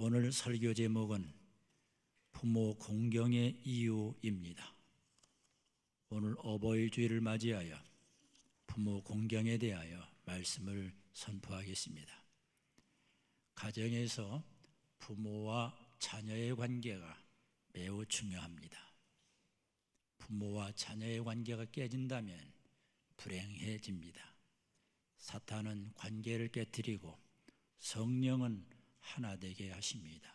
오늘 설교 제목은 부모 공경의 이유입니다. 오늘 어버이주일을 맞이하여 부모 공경에 대하여 말씀을 선포하겠습니다. 가정에서 부모와 자녀의 관계가 매우 중요합니다. 부모와 자녀의 관계가 깨진다면 불행해집니다. 사탄은 관계를 깨뜨리고 성령은 하나 되게 하십니다.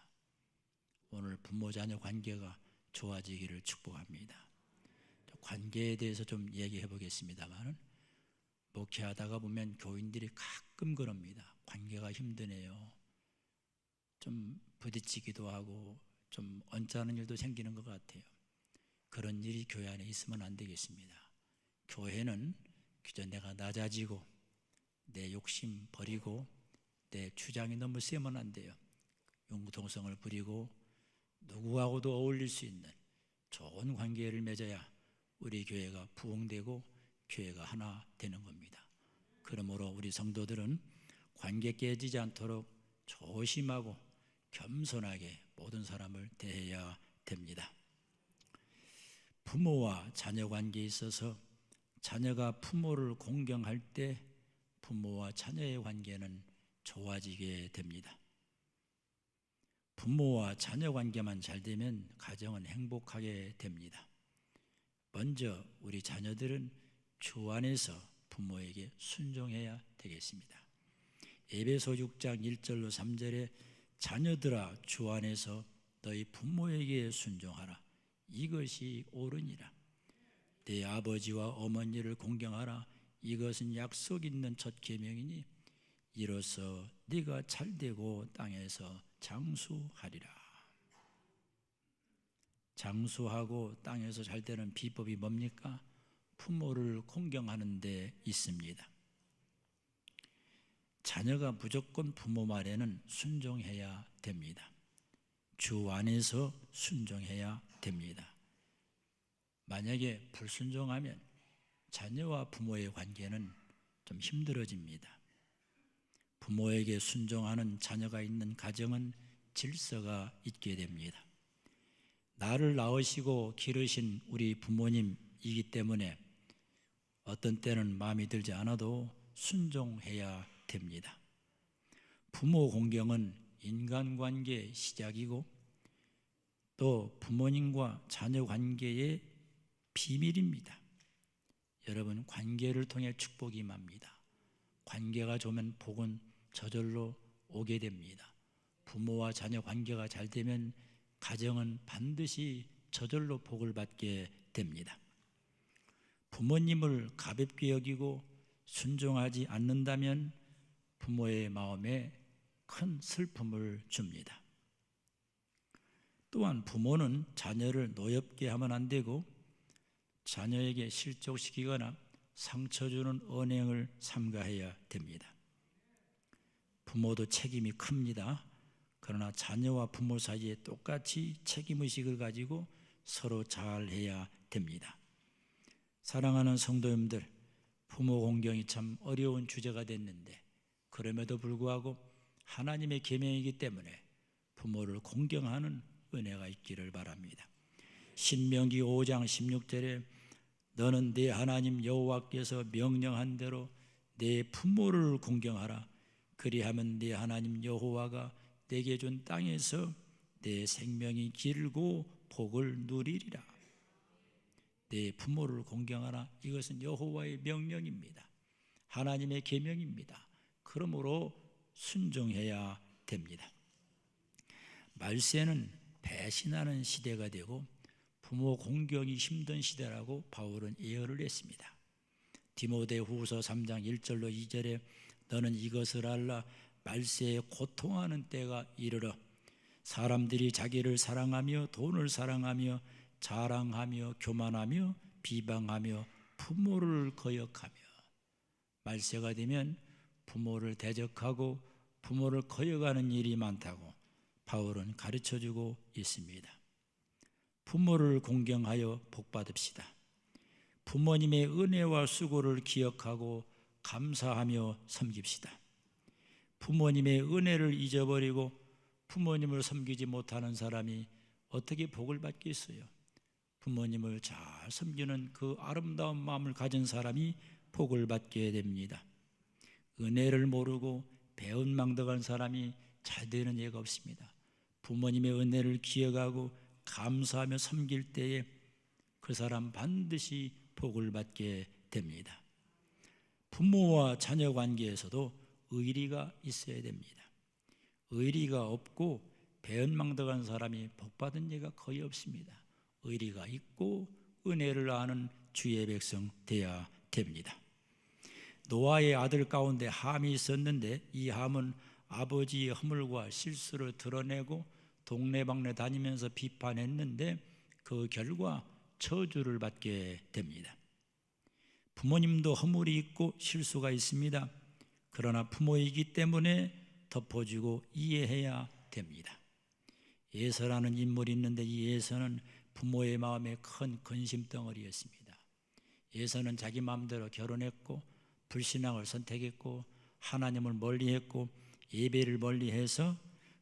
오늘 부모 자녀 관계가 좋아지기를 축복합니다. 관계에 대해서 좀 얘기해 보겠습니다만, 목회하다가 보면 교인들이 가끔 그럽니다. 관계가 힘드네요. 좀 부딪히기도 하고 좀 언짢은 일도 생기는 것 같아요. 그런 일이 교회 안에 있으면 안 되겠습니다. 교회는 그저 내가 낮아지고 내 욕심 버리고 내 주장이 너무 세면 안 돼요. 융통성을 부리고 누구하고도 어울릴 수 있는 좋은 관계를 맺어야 우리 교회가 부흥되고 교회가 하나 되는 겁니다. 그러므로 우리 성도들은 관계 깨지지 않도록 조심하고 겸손하게 모든 사람을 대해야 됩니다. 부모와 자녀 관계에 있어서 자녀가 부모를 공경할 때 부모와 자녀의 관계는 좋아지게 됩니다. 부모와 자녀 관계만 잘 되면 가정은 행복하게 됩니다. 먼저 우리 자녀들은 주 안에서 부모에게 순종해야 되겠습니다. 에베소 6장 1절로 3절에 자녀들아 주 안에서 너희 부모에게 순종하라. 이것이 옳으니라. 내 아버지와 어머니를 공경하라. 이것은 약속 있는 첫 계명이니 이로써 네가 잘되고 땅에서 장수하리라. 장수하고 땅에서 잘되는 비법이 뭡니까? 부모를 공경하는 데 있습니다. 자녀가 무조건 부모 말에는 순종해야 됩니다. 주 안에서 순종해야 됩니다. 만약에 불순종하면 자녀와 부모의 관계는 좀 힘들어집니다. 부모에게 순종하는 자녀가 있는 가정은 질서가 있게 됩니다. 나를 낳으시고 기르신 우리 부모님이기 때문에 어떤 때는 마음이 들지 않아도 순종해야 됩니다. 부모 공경은 인간관계의 시작이고 또 부모님과 자녀 관계의 비밀입니다. 여러분, 관계를 통해 축복이 임합니다. 관계가 좋으면 복은 저절로 오게 됩니다. 부모와 자녀 관계가 잘 되면 가정은 반드시 저절로 복을 받게 됩니다. 부모님을 가볍게 여기고 순종하지 않는다면 부모의 마음에 큰 슬픔을 줍니다. 또한 부모는 자녀를 노엽게 하면 안 되고 자녀에게 실족시키거나 상처 주는 언행을 삼가해야 됩니다. 부모도 책임이 큽니다. 그러나 자녀와 부모 사이에 똑같이 책임의식을 가지고 서로 잘해야 됩니다. 사랑하는 성도님들, 부모 공경이 참 어려운 주제가 됐는데 그럼에도 불구하고 하나님의 계명이기 때문에 부모를 공경하는 은혜가 있기를 바랍니다. 신명기 5장 16절에 너는 네 하나님 여호와께서 명령한 대로 네 부모를 공경하라. 그리하면 네 하나님 여호와가 내게 준 땅에서 내 생명이 길고 복을 누리리라. 내 부모를 공경하라. 이것은 여호와의 명령입니다. 하나님의 계명입니다. 그러므로 순종해야 됩니다. 말세는 배신하는 시대가 되고 부모 공경이 힘든 시대라고 바울은 예언을 했습니다. 디모데후서 3장 1절로 2절에 너는 이것을 알라. 말세에 고통하는 때가 이르러 사람들이 자기를 사랑하며 돈을 사랑하며 자랑하며 교만하며 비방하며 부모를 거역하며. 말세가 되면 부모를 대적하고 부모를 거역하는 일이 많다고 바울은 가르쳐주고 있습니다. 부모를 공경하여 복받읍시다. 부모님의 은혜와 수고를 기억하고 감사하며 섬깁시다. 부모님의 은혜를 잊어버리고 부모님을 섬기지 못하는 사람이 어떻게 복을 받겠어요? 부모님을 잘 섬기는 그 아름다운 마음을 가진 사람이 복을 받게 됩니다. 은혜를 모르고 배은망덕한 사람이 잘 되는 예가 없습니다. 부모님의 은혜를 기억하고 감사하며 섬길 때에 그 사람 반드시 복을 받게 됩니다. 부모와 자녀 관계에서도 의리가 있어야 됩니다. 의리가 없고 배은망덕한 사람이 복받은 예가 거의 없습니다. 의리가 있고 은혜를 아는 주의 백성 되어야 됩니다. 노아의 아들 가운데 함이 있었는데 이 함은 아버지의 허물과 실수를 드러내고 동네방네 다니면서 비판했는데 그 결과 저주를 받게 됩니다. 부모님도 허물이 있고 실수가 있습니다. 그러나 부모이기 때문에 덮어주고 이해해야 됩니다. 예서라는 인물이 있는데 이 예서는 부모의 마음에 큰 근심덩어리였습니다. 예서는 자기 마음대로 결혼했고 불신앙을 선택했고 하나님을 멀리했고 예배를 멀리해서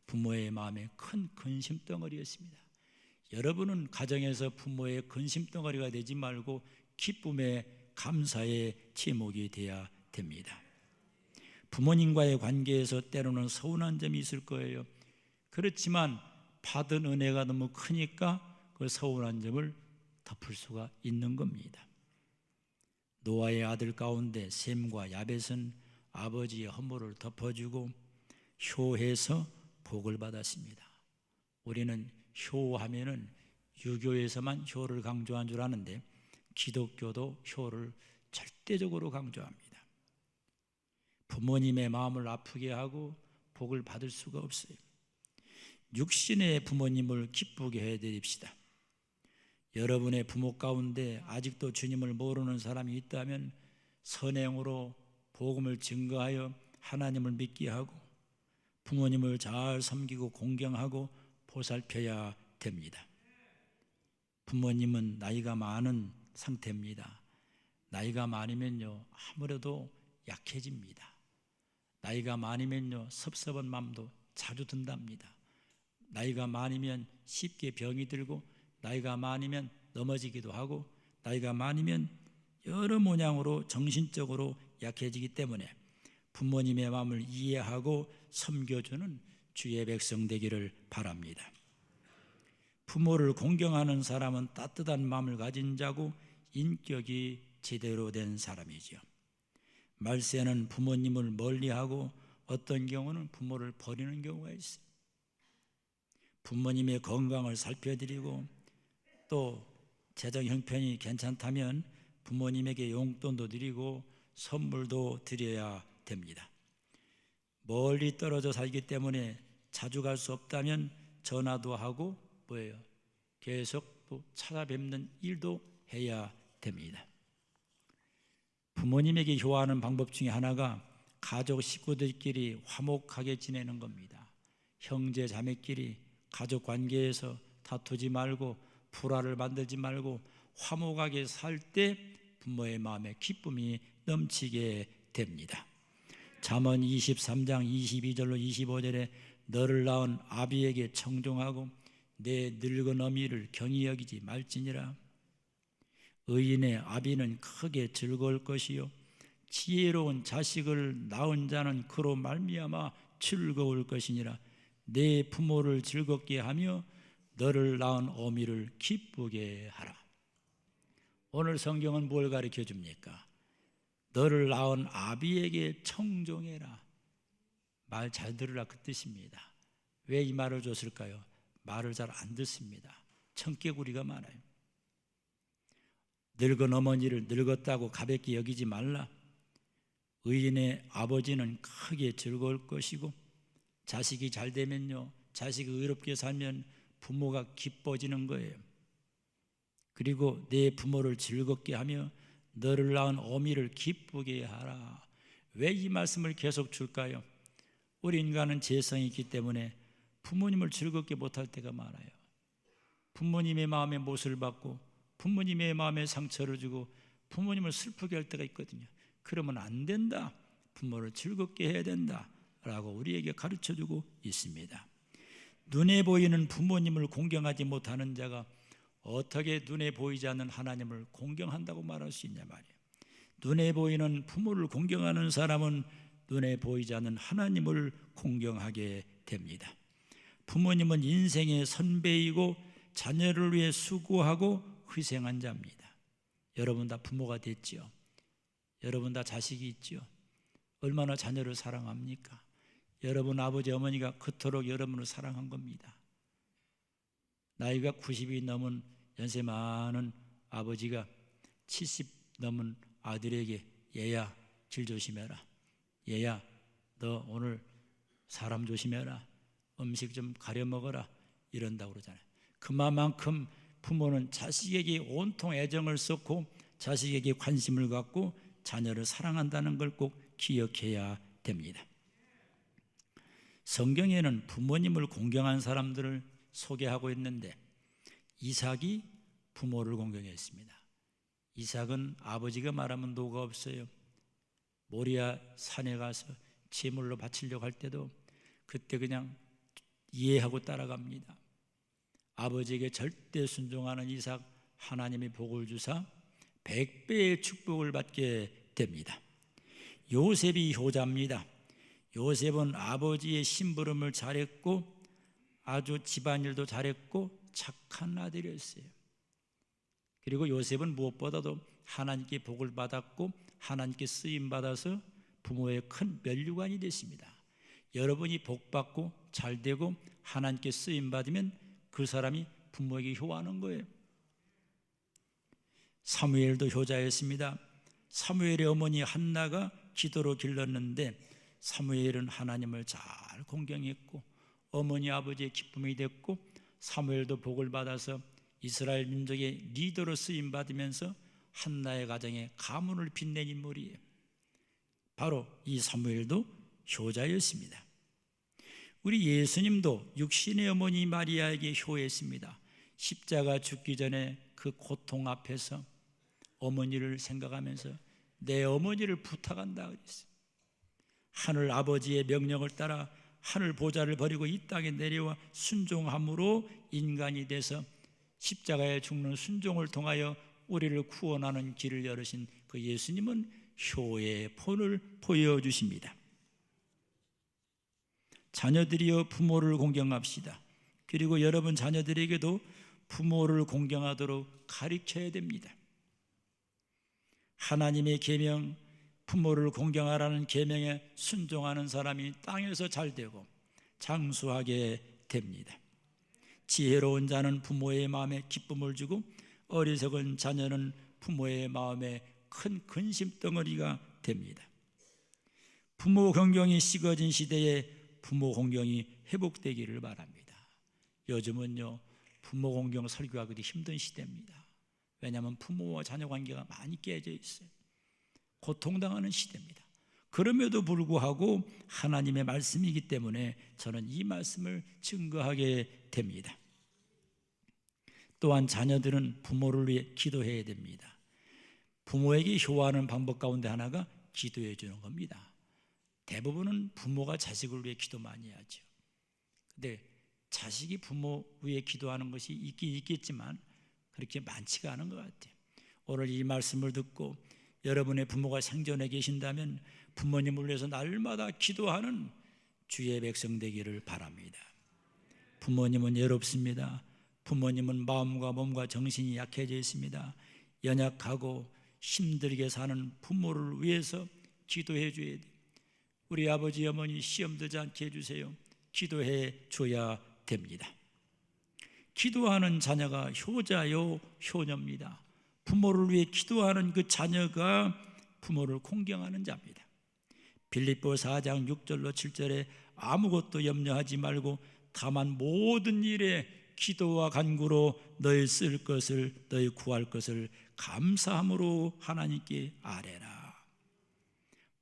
부모의 마음에 큰 근심덩어리였습니다. 여러분은 가정에서 부모의 근심덩어리가 되지 말고 기쁨의 감사의 제목이 되어야 됩니다. 부모님과의 관계에서 때로는 서운한 점이 있을 거예요. 그렇지만 받은 은혜가 너무 크니까 그 서운한 점을 덮을 수가 있는 겁니다. 노아의 아들 가운데 셈과 야벳은 아버지의 허물을 덮어주고 효해서 복을 받았습니다. 우리는 효하면은 유교에서만 효를 강조한 줄 아는데 기독교도 효를 절대적으로 강조합니다. 부모님의 마음을 아프게 하고 복을 받을 수가 없어요. 육신의 부모님을 기쁘게 해드립시다. 여러분의 부모 가운데 아직도 주님을 모르는 사람이 있다면 선행으로 복음을 증거하여 하나님을 믿게 하고 부모님을 잘 섬기고 공경하고 보살펴야 됩니다. 부모님은 나이가 많은 상태입니다. 나이가 많으면요 아무래도 약해집니다. 나이가 많으면요 섭섭한 마음도 자주 든답니다. 나이가 많으면 쉽게 병이 들고 나이가 많으면 넘어지기도 하고 나이가 많으면 여러 모양으로 정신적으로 약해지기 때문에 부모님의 마음을 이해하고 섬겨주는 주의 백성 되기를 바랍니다. 부모를 공경하는 사람은 따뜻한 마음을 가진 자고 인격이 제대로 된 사람이죠. 말세는 부모님을 멀리하고 어떤 경우는 부모를 버리는 경우가 있어요. 부모님의 건강을 살펴드리고 또 재정 형편이 괜찮다면 부모님에게 용돈도 드리고 선물도 드려야 됩니다. 멀리 떨어져 살기 때문에 자주 갈 수 없다면 전화도 하고 뭐예요? 계속 또 찾아뵙는 일도 해야 됩니다. 부모님에게 효하는 방법 중에 하나가 가족 식구들끼리 화목하게 지내는 겁니다. 형제 자매끼리 가족 관계에서 다투지 말고 불화를 만들지 말고 화목하게 살 때 부모의 마음에 기쁨이 넘치게 됩니다. 잠언 23장 22절로 25절에 너를 낳은 아비에게 청종하고 내 늙은 어미를 경히 여기지 말지니라. 의인의 아비는 크게 즐거울 것이요 지혜로운 자식을 낳은 자는 그로 말미암아 즐거울 것이니라. 내 부모를 즐겁게 하며 너를 낳은 어미를 기쁘게 하라. 오늘 성경은 뭘 가르쳐 줍니까? 너를 낳은 아비에게 청종해라. 말 잘 들으라 그 뜻입니다. 왜 이 말을 줬을까요? 말을 잘 안 듣습니다. 청개구리가 많아요. 늙은 어머니를 늙었다고 가볍게 여기지 말라. 의인의 아버지는 크게 즐거울 것이고 자식이 잘 되면요 자식이 의롭게 살면 부모가 기뻐지는 거예요. 그리고 내 부모를 즐겁게 하며 너를 낳은 어미를 기쁘게 하라. 왜 이 말씀을 계속 줄까요? 우리 인간은 죄성이 있기 때문에 부모님을 즐겁게 못할 때가 많아요. 부모님의 마음에 못을 받고 부모님의 마음에 상처를 주고 부모님을 슬프게 할 때가 있거든요. 그러면 안 된다. 부모를 즐겁게 해야 된다 라고 우리에게 가르쳐주고 있습니다. 눈에 보이는 부모님을 공경하지 못하는 자가 어떻게 눈에 보이지 않는 하나님을 공경한다고 말할 수 있냐 말이에요. 눈에 보이는 부모를 공경하는 사람은 눈에 보이지 않는 하나님을 공경하게 됩니다. 부모님은 인생의 선배이고 자녀를 위해 수고하고 희생한 자입니다. 여러분 다 부모가 됐지요. 여러분 다 자식이 있지요. 얼마나 자녀를 사랑합니까? 여러분 아버지 어머니가 그토록 여러분을 사랑한 겁니다. 나이가 90이 넘은 연세 많은 아버지가 70 넘은 아들에게 얘야 길 조심해라, 얘야 너 오늘 사람 조심해라, 음식 좀 가려 먹어라 이런다고 그러잖아요. 그만큼 부모는 자식에게 온통 애정을 쏟고 자식에게 관심을 갖고 자녀를 사랑한다는 걸 꼭 기억해야 됩니다. 성경에는 부모님을 공경한 사람들을 소개하고 있는데 이삭이 부모를 공경했습니다. 이삭은 아버지가 말하면 노가 없어요. 모리아 산에 가서 제물로 바치려고 할 때도 그때 그냥 이해하고 따라갑니다. 아버지에게 절대 순종하는 이삭, 하나님이 복을 주사 100배의 축복을 받게 됩니다. 요셉이 효자입니다. 요셉은 아버지의 심부름을 잘했고 아주 집안일도 잘했고 착한 아들이었어요. 그리고 요셉은 무엇보다도 하나님께 복을 받았고 하나님께 쓰임받아서 부모의 큰 면류관이 됐습니다. 여러분이 복받고 잘되고 하나님께 쓰임받으면 그 사람이 부모에게 효하는 거예요. 사무엘도 효자였습니다. 사무엘의 어머니 한나가 기도로 길렀는데 사무엘은 하나님을 잘 공경했고 어머니 아버지의 기쁨이 됐고 사무엘도 복을 받아서 이스라엘 민족의 리더로 쓰임받으면서 한나의 가정에 가문을 빛낸 인물이에요. 바로 이 사무엘도 효자였습니다. 우리 예수님도 육신의 어머니 마리아에게 효했습니다. 십자가 죽기 전에 그 고통 앞에서 어머니를 생각하면서 내 어머니를 부탁한다 그랬어요. 하늘 아버지의 명령을 따라 하늘 보좌를 버리고 이 땅에 내려와 순종함으로 인간이 돼서 십자가에 죽는 순종을 통하여 우리를 구원하는 길을 열으신 그 예수님은 효의 본을 보여주십니다. 자녀들이여 부모를 공경합시다. 그리고 여러분 자녀들에게도 부모를 공경하도록 가르쳐야 됩니다. 하나님의 계명, 부모를 공경하라는 계명에 순종하는 사람이 땅에서 잘되고 장수하게 됩니다. 지혜로운 자는 부모의 마음에 기쁨을 주고 어리석은 자녀는 부모의 마음에 큰 근심덩어리가 됩니다. 부모 공경이 식어진 시대에 부모 공경이 회복되기를 바랍니다. 요즘은요 부모 공경 설교하기도 힘든 시대입니다. 왜냐하면 부모와 자녀 관계가 많이 깨져 있어요. 고통당하는 시대입니다. 그럼에도 불구하고 하나님의 말씀이기 때문에 저는 이 말씀을 증거하게 됩니다. 또한 자녀들은 부모를 위해 기도해야 됩니다. 부모에게 효하는 방법 가운데 하나가 기도해 주는 겁니다. 대부분은 부모가 자식을 위해 기도 많이 하죠. 근데 자식이 부모 위해 기도하는 것이 있긴 있겠지만 그렇게 많지가 않은 것 같아요. 오늘 이 말씀을 듣고 여러분의 부모가 생전에 계신다면 부모님을 위해서 날마다 기도하는 주의 백성 되기를 바랍니다. 부모님은 외롭습니다. 부모님은 마음과 몸과 정신이 약해져 있습니다. 연약하고 힘들게 사는 부모를 위해서 기도해 줘야 돼요. 우리 아버지 어머니 시험 들지 않게 해주세요. 기도해 줘야 됩니다. 기도하는 자녀가 효자요 효녀입니다. 부모를 위해 기도하는 그 자녀가 부모를 공경하는 자입니다. 빌립보 4장 6절로 7절에 아무것도 염려하지 말고 다만 모든 일에 기도와 간구로 너희 쓸 것을 너희 구할 것을 감사함으로 하나님께 아뢰라.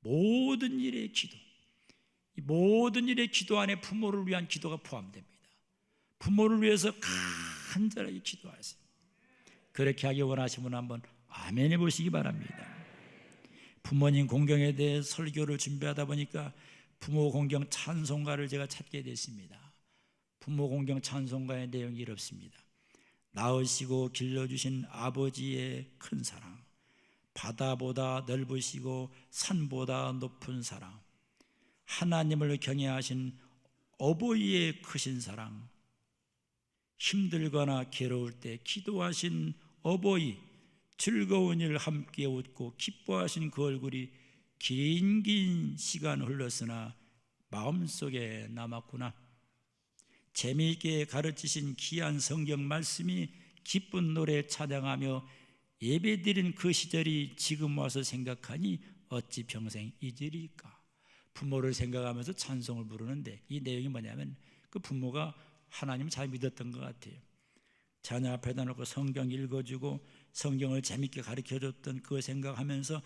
모든 일의 기도, 이 모든 일의 기도 안에 부모를 위한 기도가 포함됩니다. 부모를 위해서 간절하게 기도하세요. 그렇게 하기 원하시면 한번 아멘 해보시기 바랍니다. 부모님 공경에 대해 설교를 준비하다 보니까 부모 공경 찬송가를 제가 찾게 됐습니다. 부모 공경 찬송가의 내용이 이렇습니다. 낳으시고 길러주신 아버지의 큰 사랑, 바다보다 넓으시고 산보다 높은 사랑, 하나님을 경외하신 어버이의 크신 사랑, 힘들거나 괴로울 때 기도하신 어버이, 즐거운 일 함께 웃고 기뻐하신 그 얼굴이 긴 시간 흘렀으나 마음속에 남았구나. 재미있게 가르치신 귀한 성경 말씀이 기쁜 노래 찬양하며 예배드린 그 시절이 지금 와서 생각하니 어찌 평생 잊으리까. 부모를 생각하면서 찬송을 부르는데 이 내용이 뭐냐면 그 부모가 하나님을 잘 믿었던 것 같아요. 자녀 앞에다 놓고 성경 읽어주고 성경을 재밌게 가르쳐줬던 그 생각하면서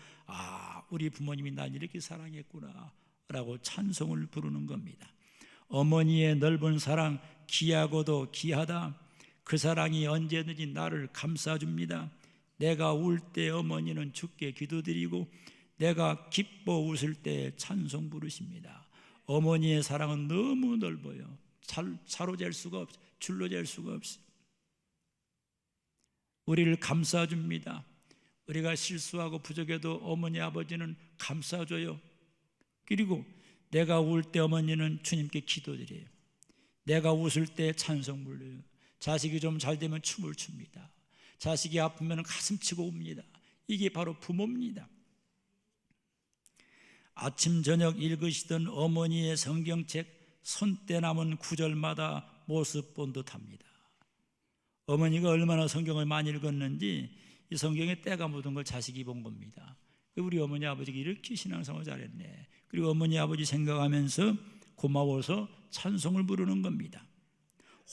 우리 부모님이 날 이렇게 사랑했구나 라고 찬송을 부르는 겁니다. 어머니의 넓은 사랑 귀하고도 귀하다. 그 사랑이 언제든지 나를 감싸줍니다. 내가 울 때 어머니는 주께 기도드리고 내가 기뻐 웃을 때 찬송 부르십니다. 어머니의 사랑은 너무 넓어요. 사로잴 수가 없어요. 줄로 잴 수가 없어요. 우리를 감싸줍니다. 우리가 실수하고 부족해도 어머니 아버지는 감싸줘요. 그리고 내가 울 때 어머니는 주님께 기도드려요. 내가 웃을 때 찬송 불러요. 자식이 좀 잘 되면 춤을 춥니다. 자식이 아프면 가슴치고 웁니다. 이게 바로 부모입니다. 아침 저녁 읽으시던 어머니의 성경책 손때 남은 구절마다 모습 본 듯합니다. 어머니가 얼마나 성경을 많이 읽었는지 이 성경에 때가 묻은 걸 자식이 본 겁니다. 우리 어머니 아버지가 이렇게 신앙생활 잘했네. 그리고 어머니 아버지 생각하면서 고마워서 찬송을 부르는 겁니다.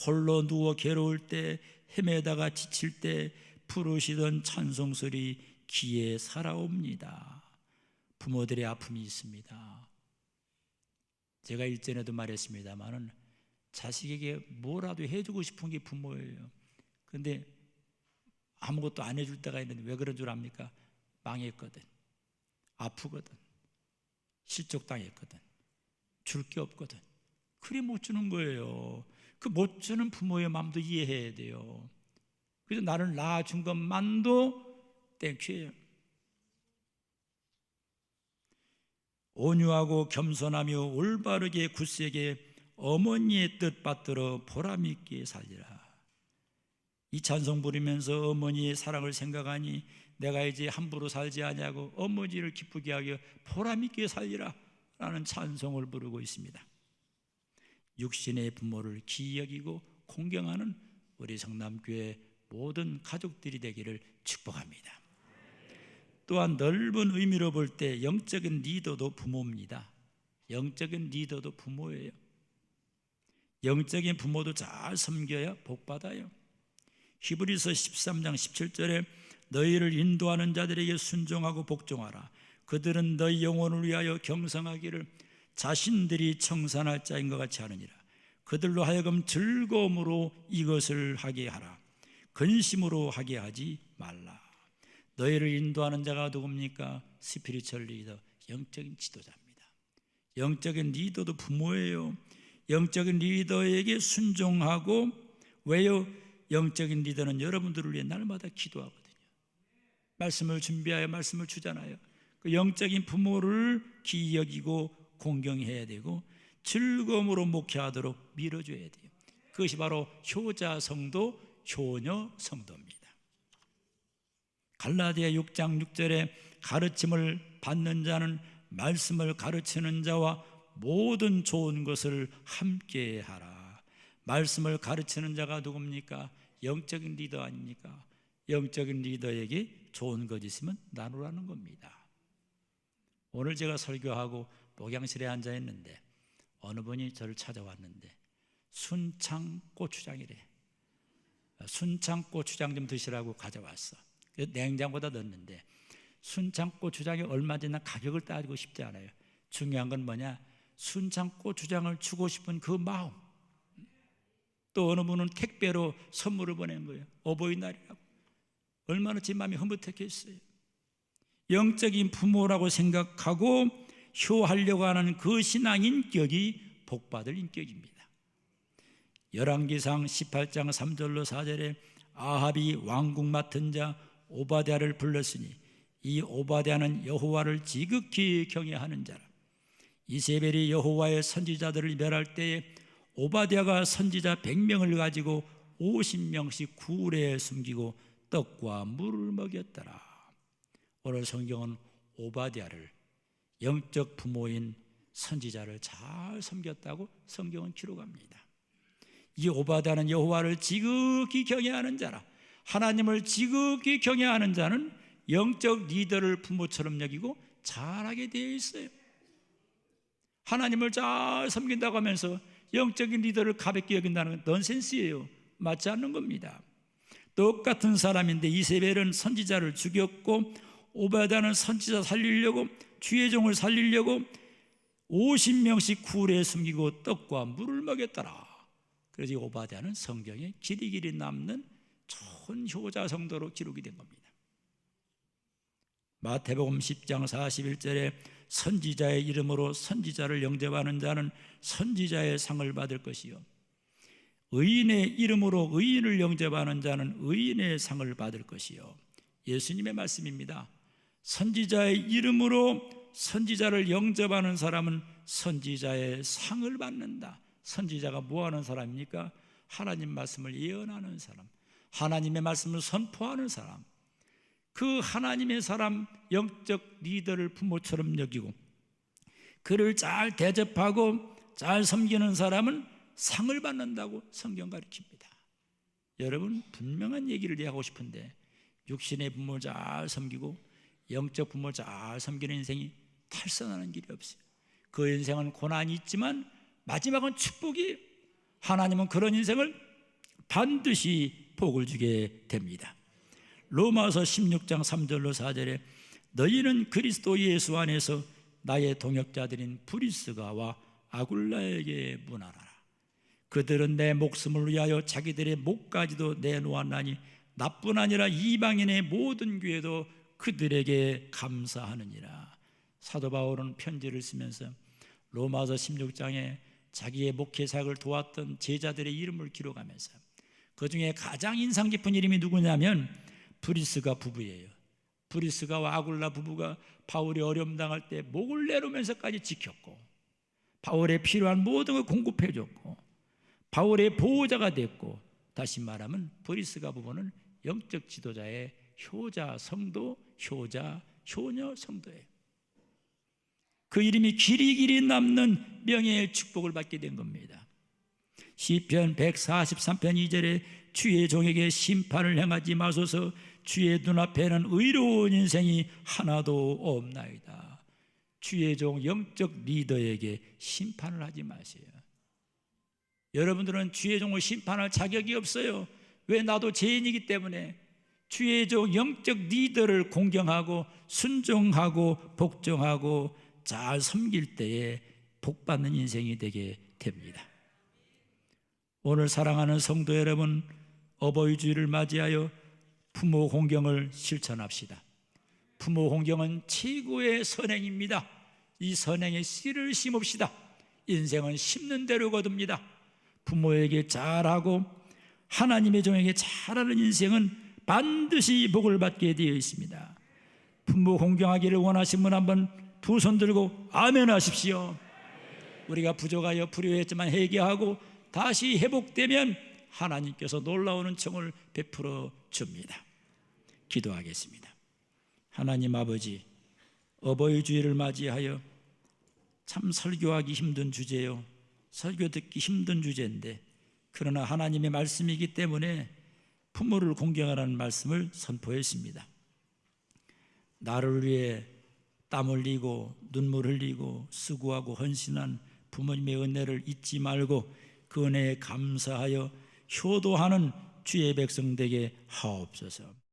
홀로 누워 괴로울 때 헤매다가 지칠 때 부르시던 찬송소리 귀에 살아옵니다. 부모들의 아픔이 있습니다. 제가 일전에도 말했습니다마는 자식에게 뭐라도 해주고 싶은 게 부모예요. 그런데 아무것도 안 해줄 때가 있는데 왜 그런 줄 압니까? 망했거든, 아프거든, 실족당했거든, 줄 게 없거든. 그래 못 주는 거예요. 그 못 주는 부모의 마음도 이해해야 돼요. 그래서 나를 낳아준 것만도 땡큐예요. 온유하고 겸손하며 올바르게 굳세게 어머니의 뜻 받들어 보람있게 살리라. 이 찬송 부르면서 어머니의 사랑을 생각하니 내가 이제 함부로 살지 아니하고 어머니를 기쁘게 하여 보람있게 살리라 라는 찬송을 부르고 있습니다. 육신의 부모를 귀히 여기고 공경하는 우리 성남교회 모든 가족들이 되기를 축복합니다. 또한 넓은 의미로 볼 때 영적인 리더도 부모입니다. 영적인 리더도 부모예요. 영적인 부모도 잘 섬겨야 복받아요. 히브리서 13장 17절에 너희를 인도하는 자들에게 순종하고 복종하라. 그들은 너희 영혼을 위하여 경성하기를 자신들이 청산할 자인 것 같이 하느니라. 그들로 하여금 즐거움으로 이것을 하게 하라. 근심으로 하게 하지 말라. 너희를 인도하는 자가 누굽니까? 스피리추얼 리더, 영적인 지도자입니다. 영적인 리더도 부모예요. 영적인 리더에게 순종하고, 왜요? 영적인 리더는 여러분들을 위해 날마다 기도하거든요. 말씀을 준비하여 말씀을 주잖아요. 그 영적인 부모를 귀히 여기고 공경해야 되고 즐거움으로 목회하도록 밀어줘야 돼요. 그것이 바로 효자 성도, 효녀 성도입니다. 갈라디아 6장 6절에 가르침을 받는 자는 말씀을 가르치는 자와 모든 좋은 것을 함께 하라. 말씀을 가르치는 자가 누굽니까? 영적인 리더 아닙니까? 영적인 리더에게 좋은 것 있으면 나누라는 겁니다. 오늘 제가 설교하고 목양실에 앉아 있는데 어느 분이 저를 찾아왔는데 순창 고추장이래. 순창 고추장 좀 드시라고 가져왔어. 냉장고에다 넣었는데 순창 고추장이 얼마인지 난 가격을 따지고 싶지 않아요. 중요한 건 뭐냐? 순창 고추장을 주고 싶은 그 마음. 또 어느 분은 택배로 선물을 보낸 거예요. 어버이날이라고. 얼마나 제 마음이 흐뭇했겠어요. 영적인 부모라고 생각하고 효하려고 하는 그 신앙 인격이 복받을 인격입니다. 열왕기상 18장 3절로 4절에 아합이 왕궁 맡은 자 오바댜를 불렀으니 이 오바댜는 여호와를 지극히 경외하는 자라. 이세벨이 여호와의 선지자들을 멸할 때에 오바댜가 선지자 100명을 가지고 50명씩 굴에 숨기고 떡과 물을 먹였더라. 오늘 성경은 오바댜를 영적 부모인 선지자를 잘 섬겼다고 성경은 기록합니다. 이 오바댜는 여호와를 지극히 경외하는 자라. 하나님을 지극히 경외하는 자는 영적 리더를 부모처럼 여기고 잘하게 되어 있어요. 하나님을 잘 섬긴다고 하면서 영적인 리더를 가볍게 여긴다는 건 넌센스예요. 맞지 않는 겁니다. 똑같은 사람인데 이세벨은 선지자를 죽였고 오바댜는 선지자 살리려고 주의 종을 살리려고 50명씩 굴에 숨기고 떡과 물을 먹였더라. 그래서 이 오바댜는 성경에 길이길이 남는 좋은 효자 성도로 기록이 된 겁니다. 마태복음 10장 41절에 선지자의 이름으로 선지자를 영접하는 자는 선지자의 상을 받을 것이요 의인의 이름으로 의인을 영접하는 자는 의인의 상을 받을 것이요. 예수님의 말씀입니다. 선지자의 이름으로 선지자를 영접하는 사람은 선지자의 상을 받는다. 선지자가 뭐하는 사람입니까? 하나님 말씀을 예언하는 사람, 하나님의 말씀을 선포하는 사람. 그 하나님의 사람, 영적 리더를 부모처럼 여기고 그를 잘 대접하고 잘 섬기는 사람은 상을 받는다고 성경 가르칩니다. 여러분, 분명한 얘기를 하고 싶은데 육신의 부모 잘 섬기고 영적 부모 잘 섬기는 인생이 탈선하는 길이 없어요. 그 인생은 고난이 있지만 마지막은 축복이, 하나님은 그런 인생을 반드시 복을 주게 됩니다. 로마서 16장 3절로 4절에 너희는 그리스도 예수 안에서 나의 동역자들인 브리스가와 아굴라에게 문하라. 그들은 내 목숨을 위하여 자기들의 목까지도 내놓았나니 나뿐 아니라 이방인의 모든 교회도 그들에게 감사하느니라. 사도 바울은 편지를 쓰면서 로마서 16장에 자기의 목회 사역을 도왔던 제자들의 이름을 기록하면서 그 중에 가장 인상 깊은 이름이 누구냐면 브리스가 부부예요. 브리스가와 아굴라 부부가 바울이 어려움 당할 때 목을 내놓으면서까지 지켰고 바울에 필요한 모든 걸 공급해 줬고 바울의 보호자가 됐고, 다시 말하면 브리스가 부부는 영적 지도자의 효자 성도, 효자 효녀 성도예요. 그 이름이 길이길이 남는 명예의 축복을 받게 된 겁니다. 시편 143편 2절에 주의 종에게 심판을 행하지 마소서, 주의 눈앞에는 의로운 인생이 하나도 없나이다. 주의 종 영적 리더에게 심판을 하지 마세요. 여러분들은 주의 종을 심판할 자격이 없어요. 왜? 나도 죄인이기 때문에. 주의 종 영적 리더를 공경하고 순종하고 복종하고 잘 섬길 때에 복받는 인생이 되게 됩니다. 오늘 사랑하는 성도 여러분, 어버이 주일을 맞이하여 부모 공경을 실천합시다. 부모 공경은 최고의 선행입니다. 이 선행에 씨를 심읍시다. 인생은 심는 대로 거둡니다. 부모에게 잘하고 하나님의 종에게 잘하는 인생은 반드시 복을 받게 되어 있습니다. 부모 공경하기를 원하시는 분 한번 두 손 들고 아멘 하십시오. 우리가 부족하여 불효했지만 회개하고 다시 회복되면 하나님께서 놀라운 은총을 베풀어 줍니다. 기도하겠습니다. 하나님 아버지, 어버이 주일을 맞이하여 참 설교하기 힘든 주제요, 설교 듣기 힘든 주제인데, 그러나 하나님의 말씀이기 때문에 부모를 공경하라는 말씀을 선포했습니다. 나를 위해 땀 흘리고 눈물 흘리고 수고하고 헌신한 부모님의 은혜를 잊지 말고 그 은혜에 감사하여 효도하는 주의 백성 되게 하옵소서.